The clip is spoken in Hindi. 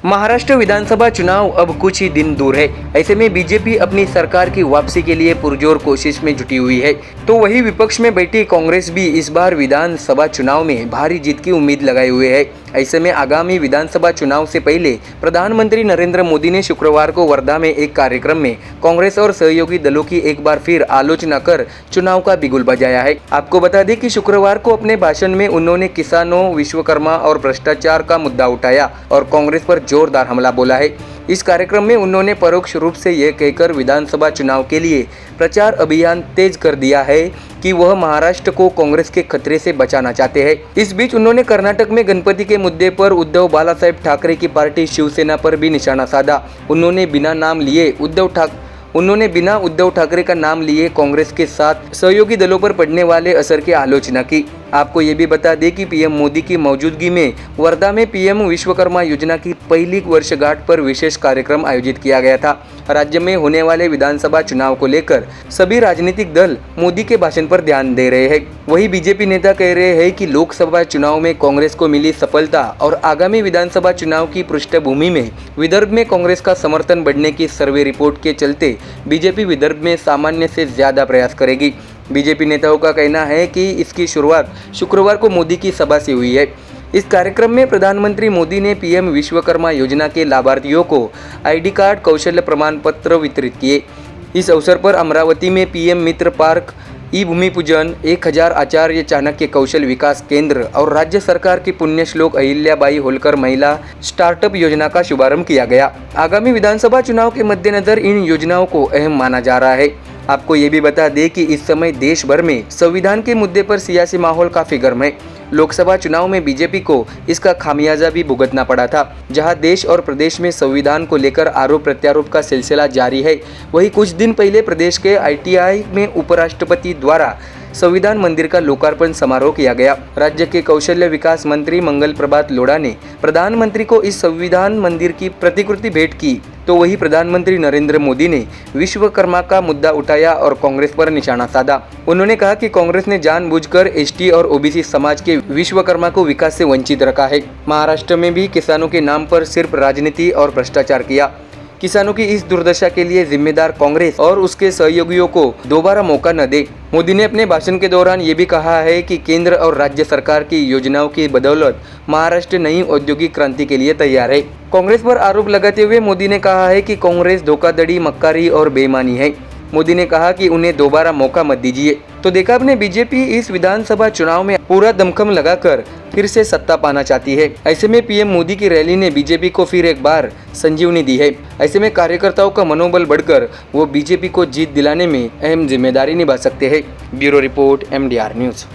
महाराष्ट्र विधानसभा चुनाव अब कुछ ही दिन दूर है। ऐसे में बीजेपी अपनी सरकार की वापसी के लिए पुरजोर कोशिश में जुटी हुई है। तो वही विपक्ष में बैठी कांग्रेस भी इस बार विधानसभा चुनाव में भारी जीत की उम्मीद लगाए हुए है। ऐसे में आगामी विधानसभा चुनाव से पहले प्रधानमंत्री नरेंद्र मोदी ने शुक्रवार को वर्धा में एक कार्यक्रम में कांग्रेस और सहयोगी दलों की एक बार फिर आलोचना कर चुनाव का बिगुल बजाया है। आपको बता दें कि शुक्रवार को अपने भाषण में उन्होंने किसानों, विश्वकर्मा और भ्रष्टाचार का मुद्दा उठाया और कांग्रेस पर जोरदार हमला बोला है। इस कार्यक्रम में उन्होंने परोक्ष रूप से यह कहकर विधानसभा चुनाव के लिए प्रचार अभियान तेज कर दिया है कि वह महाराष्ट्र को कांग्रेस के खतरे से बचाना चाहते हैं। इस बीच उन्होंने कर्नाटक में गणपति के मुद्दे पर उद्धव बालासाहेब ठाकरे की पार्टी शिवसेना पर भी निशाना साधा। उन्होंने बिना उद्धव ठाकरे का नाम लिए कांग्रेस के साथ सहयोगी दलों पर पड़ने वाले असर की आलोचना की। आपको ये भी बता दें कि पीएम मोदी की मौजूदगी में वर्धा में पीएम विश्वकर्मा योजना की पहली वर्षगांठ पर विशेष कार्यक्रम आयोजित किया गया था। राज्य में होने वाले विधानसभा चुनाव को लेकर सभी राजनीतिक दल मोदी के भाषण पर ध्यान दे रहे हैं। वही बीजेपी नेता कह रहे हैं कि लोकसभा चुनाव में कांग्रेस को मिली सफलता और आगामी विधानसभा चुनाव की पृष्ठभूमि में विदर्भ में कांग्रेस का समर्थन बढ़ने की सर्वे रिपोर्ट के चलते बीजेपी विदर्भ में सामान्य से ज्यादा प्रयास करेगी। बीजेपी नेताओं का कहना है कि इसकी शुरुआत शुक्रवार को मोदी की सभा से हुई है। इस कार्यक्रम में प्रधानमंत्री मोदी ने पीएम विश्वकर्मा योजना के लाभार्थियों को आईडी कार्ड, कौशल्य प्रमाण पत्र वितरित किए। इस अवसर पर अमरावती में पीएम मित्र पार्क, ई भूमि पूजन, 1000 आचार्य चाणक्य कौशल विकास केंद्र और राज्य सरकार की पुण्यश्लोक अहिल्याबाई होलकर महिला स्टार्टअप योजना का शुभारंभ किया गया। आगामी विधानसभा चुनाव के मद्देनजर इन योजनाओं को अहम माना जा रहा है। आपको ये भी बता दें कि इस समय देश भर में संविधान के मुद्दे पर सियासी माहौल काफी गर्म है। लोकसभा चुनाव में बीजेपी को इसका खामियाजा भी भुगतना पड़ा था, जहां देश और प्रदेश में संविधान को लेकर आरोप प्रत्यारोप का सिलसिला जारी है। वहीं कुछ दिन पहले प्रदेश के आईटीआई में उपराष्ट्रपति द्वारा संविधान मंदिर का लोकार्पण समारोह किया गया। राज्य के कौशल्य विकास मंत्री मंगल प्रभात लोढ़ा ने प्रधानमंत्री को इस संविधान मंदिर की प्रतिकृति भेंट की, तो वही प्रधानमंत्री नरेंद्र मोदी ने विश्वकर्मा का मुद्दा उठाया और कांग्रेस पर निशाना साधा। उन्होंने कहा कि कांग्रेस ने जानबूझकर एसटी और ओबीसी समाज के विश्वकर्मा को विकास से वंचित रखा है। महाराष्ट्र में भी किसानों के नाम पर सिर्फ राजनीति और भ्रष्टाचार किया। किसानों की इस दुर्दशा के लिए जिम्मेदार कांग्रेस और उसके सहयोगियों को दोबारा मौका न दे। मोदी ने अपने भाषण के दौरान ये भी कहा है कि केंद्र और राज्य सरकार की योजनाओं की बदौलत महाराष्ट्र नई औद्योगिक क्रांति के लिए तैयार है। कांग्रेस पर आरोप लगाते हुए मोदी ने कहा है कि कांग्रेस धोखाधड़ी, मक्कारी और बेईमानी है। मोदी ने कहा कि उन्हें दोबारा मौका मत दीजिए। तो देखा आपने, बीजेपी इस विधानसभा चुनाव में पूरा दमखम लगाकर फिर से सत्ता पाना चाहती है। ऐसे में पीएम मोदी की रैली ने बीजेपी को फिर एक बार संजीवनी दी है। ऐसे में कार्यकर्ताओं का मनोबल बढ़कर वो बीजेपी को जीत दिलाने में अहम जिम्मेदारी निभा सकते हैं। Bureau report, MDR news.